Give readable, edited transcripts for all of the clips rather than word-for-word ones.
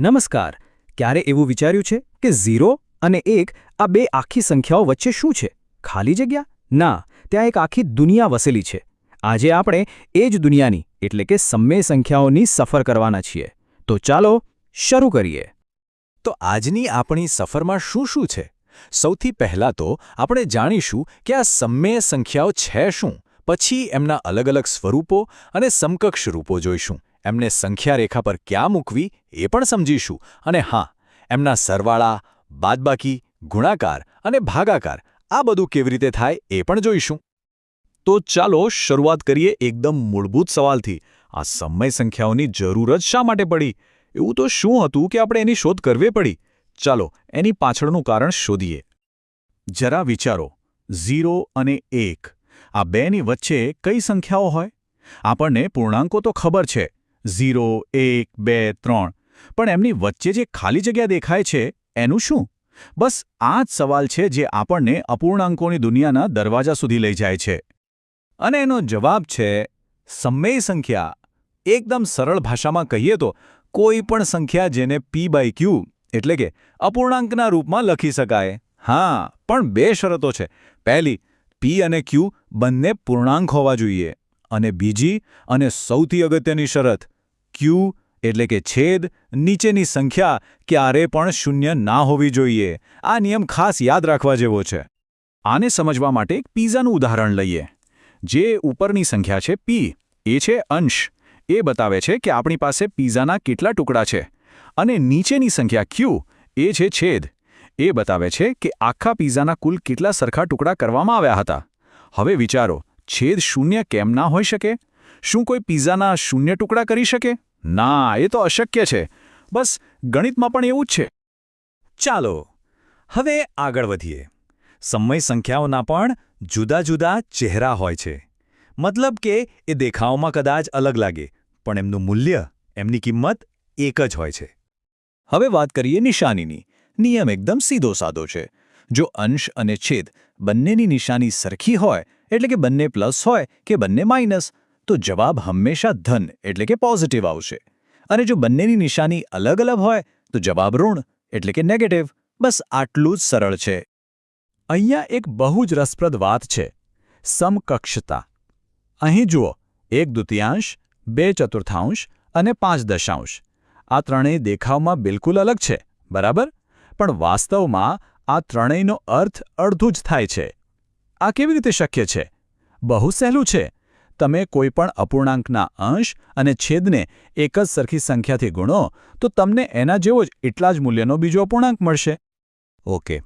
નમસ્કાર. ક્યારે એવું વિચાર્યું છે કે 0 અને 1 આ બે આખી સંખ્યાઓ વચ્ચે શું છે? ખાલી જગ્યા? ના, ત્યાં એક આખી દુનિયા વસેલી છે. આજે આપણે એ જ દુનિયાની એટલે કે સમમેય સંખ્યાઓની સફર કરવાના છીએ. તો ચાલો શરૂ કરીએ. તો આજની આપણી સફરમાં શું શું છે? સૌથી પહેલાં તો આપણે જાણીશું કે આ સમમેય સંખ્યાઓ છે શું, પછી એમના અલગ અલગ સ્વરૂપો અને સમકક્ષ રૂપો જોઈશું. એમને સંખ્યા રેખા પર ક્યાં મૂકવી એ પણ સમજીશું. અને હા, એમના સરવાળા, બાદબાકી, ગુણાકાર અને ભાગાકાર આ બધું કેવી રીતે થાય એ પણ જોઈશું. તો ચાલો શરૂઆત કરીએ એકદમ મૂળભૂત સવાલથી. આ સમમેય સંખ્યાઓની જરૂર જ શા માટે પડી? એવું તો શું હતું કે આપણે એની શોધ કરવી પડી? ચાલો એની પાછળનું કારણ શોધીએ. જરા વિચારો, 0 અને 1 આ બેની વચ્ચે કઈ સંખ્યાઓ હોય? આપણને પૂર્ણાંકો તો ખબર છે, 0, 1, 2, 3, પણ એમની વચ્ચે જે ખાલી જગ્યા દેખાય છે એનું શું? બસ આ જ સવાલ છે જે આપણને અપૂર્ણાંકોની દુનિયાના દરવાજા સુધી લઈ જાય છે. અને એનો જવાબ છે સમમેય સંખ્યા. એકદમ સરળ ભાષામાં કહીએ તો કોઈ પણ સંખ્યા જેને p/q એટલે કે અપૂર્ણાંકના રૂપમાં લખી શકાય. હા, પણ બે શરતો છે. પહેલી, p અને q બંને પૂર્ણાંક હોવા જોઈએ. અને બીજી અને સૌથી અગત્યની શરત, q એટલે કે છેદ નીચેની સંખ્યા ક્યારે પણ શૂન્ય ના હોવી જોઈએ. આ નિયમ ખાસ યાદ રાખવા જેવો છે. આને સમજવા માટે એક પિઝાનું ઉદાહરણ લઈએ. જે ઉપરની સંખ્યા છે p, એ છે અંશ. એ બતાવે છે કે આપણી પાસે પિઝાના કેટલા ટુકડા છે. અને નીચેની સંખ્યા q, એ છે છેદ. એ બતાવે છે કે આખા પિઝાના કુલ કેટલા સરખા ટુકડા કરવામાં આવ્યા હતા. હવે વિચારો, છેદ શૂન્ય કેમ ના હોઈ શકે? શું કોઈ પિઝાના શૂન્ય ટુકડા કરી શકે? ના, એ તો અશક્ય છે. બસ ગણિતમાં પણ એવું જ છે. ચાલો હવે આગળ વધીએ. સમમેય સંખ્યાઓના પણ જુદા જુદા ચહેરા હોય છે. મતલબ કે એ દેખાવમાં કદાચ અલગ લાગે, પણ એમનું મૂલ્ય, એમની કિંમત એક જ હોય છે. હવે વાત કરીએ નિશાનીની. નિયમ એકદમ સીધો સાદો છે. જો અંશ અને છેદ બંનેની નિશાની સરખી હોય, એટલે કે બંને પ્લસ હોય કે બંને માઇનસ, તો જવાબ હંમેશા ધન એટલે કે પોઝિટિવ આવશે. અને જો બંનેની નિશાની અલગ અલગ હોય તો જવાબ ઋણ એટલે કે નેગેટિવ. બસ આટલું જ સરળ છે. અહીંયા એક બહુ જ રસપ્રદ વાત છે, સમકક્ષતા. અહીં જુઓ, 1/2, 2/4 અને 5/10. આ ત્રણેય દેખાવમાં બિલકુલ અલગ છે, બરાબર? પણ વાસ્તવમાં આ ત્રણેયનો અર્થ અડધું જ થાય છે. આ કેવી રીતે શક્ય છે? બહુ સહેલું છે. તમે કોઈ પણ અપૂર્ણાંકના અંશ અને છેદને એક જ સરખી સંખ્યાથી ગુણો તો તમને એના જેવો જ એટલા જ મૂલ્યનો બીજો અપૂર્ણાંક મળશે. ઓકે,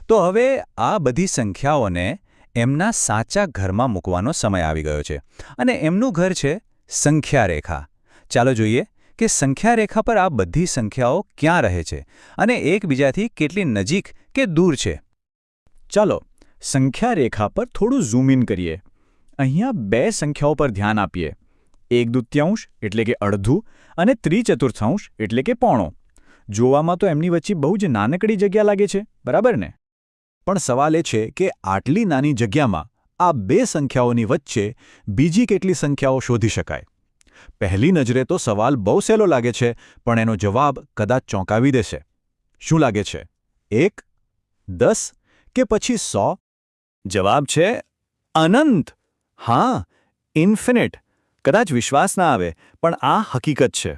તો હવે આ બધી સંખ્યાઓને એમના સાચા ઘરમાં મૂકવાનો સમય આવી ગયો છે. અને એમનું ઘર છે સંખ્યા રેખા. ચાલો જોઈએ કે સંખ્યા રેખા પર આ બધી સંખ્યાઓ ક્યાં રહે છે અને એકબીજાથી કેટલી નજીક કે દૂર છે. ચાલો સંખ્યા રેખા પર થોડું ઝૂમ ઇન કરીએ. અહીંયા બે સંખ્યાઓ પર ધ્યાન આપીએ. 1/2 એટલે કે અડધું અને 3/4 એટલે કે પોણો. જોવામાં તો એમની વચ્ચે બહુ જ નાનકડી જગ્યા લાગે છે, બરાબર ને? પણ સવાલ એ છે કે આટલી નાની જગ્યામાં આ બે સંખ્યાઓની વચ્ચે બીજી કેટલી સંખ્યાઓ શોધી શકાય? પહેલી નજરે તો સવાલ બહુ સહેલો લાગે છે, પણ એનો જવાબ કદાચ ચોંકાવી દેશે. શું લાગે છે? 1, 10 કે પછી 100? જવાબ છે અનંત. હા, ઇન્ફિનિટ. કદાચ વિશ્વાસ ના આવે, પણ આ હકીકત છે.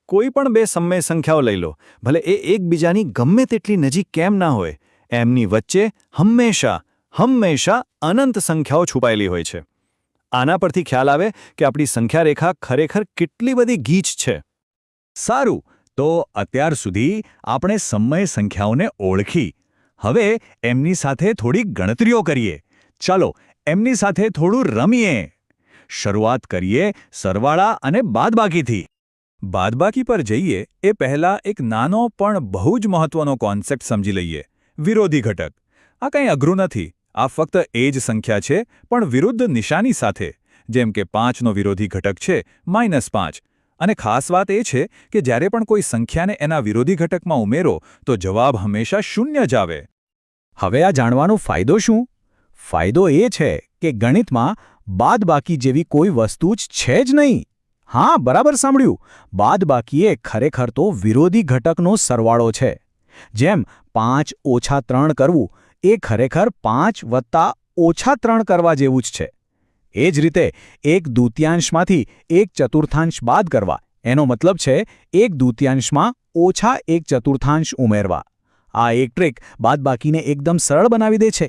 કોઈ પણ બે સમમેય સંખ્યાઓ લઈ લો, ભલે એ એકબીજાની ગમે તેટલી નજીક કેમ ના હોય, એમની વચ્ચે હંમેશા અનંત સંખ્યાઓ છુપાયેલી હોય છે. આના પરથી ખ્યાલ આવે કે આપણી સંખ્યા રેખા ખરેખર કેટલી બધી ગીચ છે. સારું, તો અત્યાર સુધી આપણે સમમેય સંખ્યાઓને ઓળખી. હવે એમની સાથે થોડી ગણતરીઓ કરીએ. ચાલો એમની સાથે થોડું રમીએ. શરૂઆત કરીએ સરવાળા અને બાદબાકીથી. બાદબાકી પર જઈએ એ પહેલાં એક નાનો પણ બહુ જ મહત્વનો કોન્સેપ્ટ સમજી લઈએ, વિરોધી ઘટક. આ કંઈ અઘરું નથી. આ ફક્ત એ જ સંખ્યા છે, પણ વિરુદ્ધ નિશાની સાથે. જેમ કે 5નો વિરોધી ઘટક છે -5. અને ખાસ વાત એ છે કે જ્યારે પણ કોઈ સંખ્યાને એના વિરોધી ઘટકમાં ઉમેરો તો જવાબ હંમેશા શૂન્ય જ આવે. હવે આ જાણવાનો ફાયદો શું? ફાયદો એ છે કે ગણિતમાં બાદબાકી જેવી કોઈ વસ્તુ જ છે જ નહીં. હા, બરાબર સાંભળ્યું. બાદબાકી એ ખરેખર તો વિરોધી ઘટકનો સરવાળો છે. જેમ 5 ઓછા 3 કરવું એ ખરેખર 5 વત્તા ઓછા 3 કરવા જેવું જ છે. એ જ રીતે 1/2માંથી 1/4 બાદ કરવા એનો મતલબ છે 1/2માં ઓછા 1/4 ઉમેરવા. આ એક ટ્રીક બાદબાકીને એકદમ સરળ બનાવી દે છે.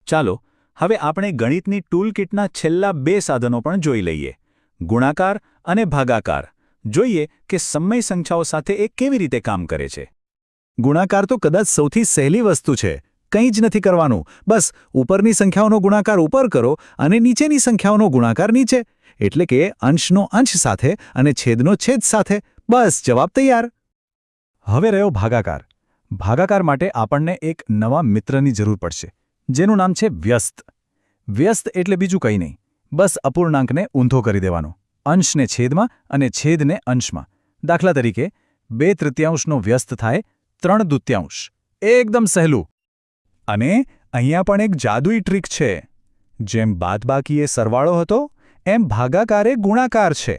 ચાલો હવે આપણે ગણિતની ટૂલકિટના છેલ્લા 2 સાધનો પણ જોઈ લઈએ, ગુણાકાર અને ભાગાકાર. જોઈએ કે સમય સંખ્યાઓ સાથે એ કેવી રીતે કામ કરે છે. ગુણાકાર તો કદાચ સૌથી સહેલી વસ્તુ છે. કંઈ જ નથી કરવાનું, બસ ઉપરની સંખ્યાઓનો ગુણાકાર ઉપર કરો અને નીચેની સંખ્યાઓનો ગુણાકાર નીચે, એટલે કે અંશનો અંશ સાથે અને છેદનો છેદ સાથે. બસ જવાબ તૈયાર. હવે રહ્યો ભાગાકાર. ભાગાકાર માટે આપણને એક નવા મિત્રની જરૂર પડશે, જેનું નામ છે વ્યસ્ત. વ્યસ્ત એટલે બીજું કંઈ નહીં, બસ અપૂર્ણાંકને ઊંધો કરી દેવાનો, અંશને છેદમાં અને છેદને અંશમાં. દાખલા તરીકે 2/3નો વ્યસ્ત થાય 3/2. એકદમ સહેલું. અને અહીંયા પણ એક જાદુઈ ટ્રીક છે. જેમ બાદબાકીએ સરવાળો હતો, એમ ભાગાકારે ગુણાકાર છે.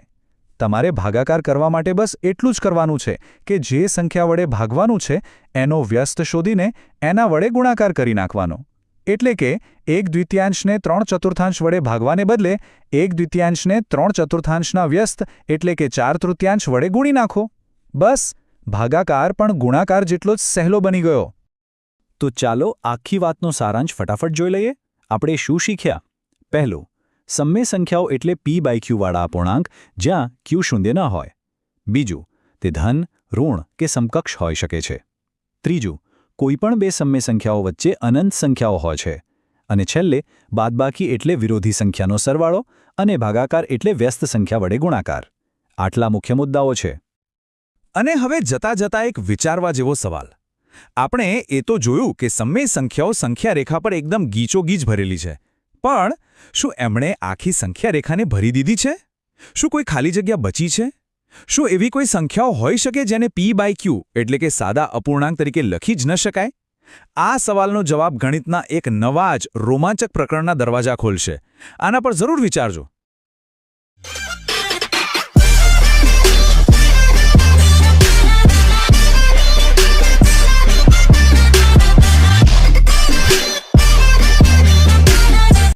તમારે ભાગાકાર કરવા માટે બસ એટલું જ કરવાનું છે કે જે સંખ્યા વડે ભાગવાનું છે એનો વ્યસ્ત શોધીને એના વડે ગુણાકાર કરી નાખવાનો. એટલે કે 1/2ને 3/4 વડે ભાગવાને બદલે 1/2ને 3/4ના વ્યસ્ત એટલે કે 4/3 વડે ગુણી નાખો. બસ ભાગાકાર પણ ગુણાકાર જેટલો જ સહેલો બની ગયો. તો ચાલો આખી વાતનો સારાંશ ફટાફટ જોઈ લઈએ. આપણે શું શીખ્યા? પહેલું, સમય સંખ્યાઓ એટલે p/q વાળા અપૂર્ણાંક જ્યાં q શૂન્ય ન હોય. બીજું, તે ધન, ઋણ કે સમકક્ષ હોઈ શકે છે. ત્રીજું, કોઈપણ બે સમય સંખ્યાઓ વચ્ચે અનંત સંખ્યાઓ હોય છે. અને છેલ્લે, બાદબાકી એટલે વિરોધી સંખ્યાનો સરવાળો અને ભાગાકાર એટલે વ્યસ્ત સંખ્યા વડે ગુણાકાર. આટલા મુખ્ય મુદ્દાઓ છે. અને હવે જતા જતા એક વિચારવા જેવો સવાલ. આપણે એ તો જોયું કે સમય સંખ્યાઓ સંખ્યા રેખા પર એકદમ ગીચોગીચ ભરેલી છે. પણ શું એમણે આખી સંખ્યા રેખાને ભરી દીધી છે? શું કોઈ ખાલી જગ્યા બચી છે? શું એવી કોઈ સંખ્યાઓ હોઈ શકે જેને p/q એટલે કે સાદા અપૂર્ણાંક તરીકે લખી જ ન શકાય? આ સવાલનો જવાબ ગણિતના એક નવા જ રોમાંચક પ્રકરણના દરવાજા ખોલશે. આના પર જરૂર વિચારજો.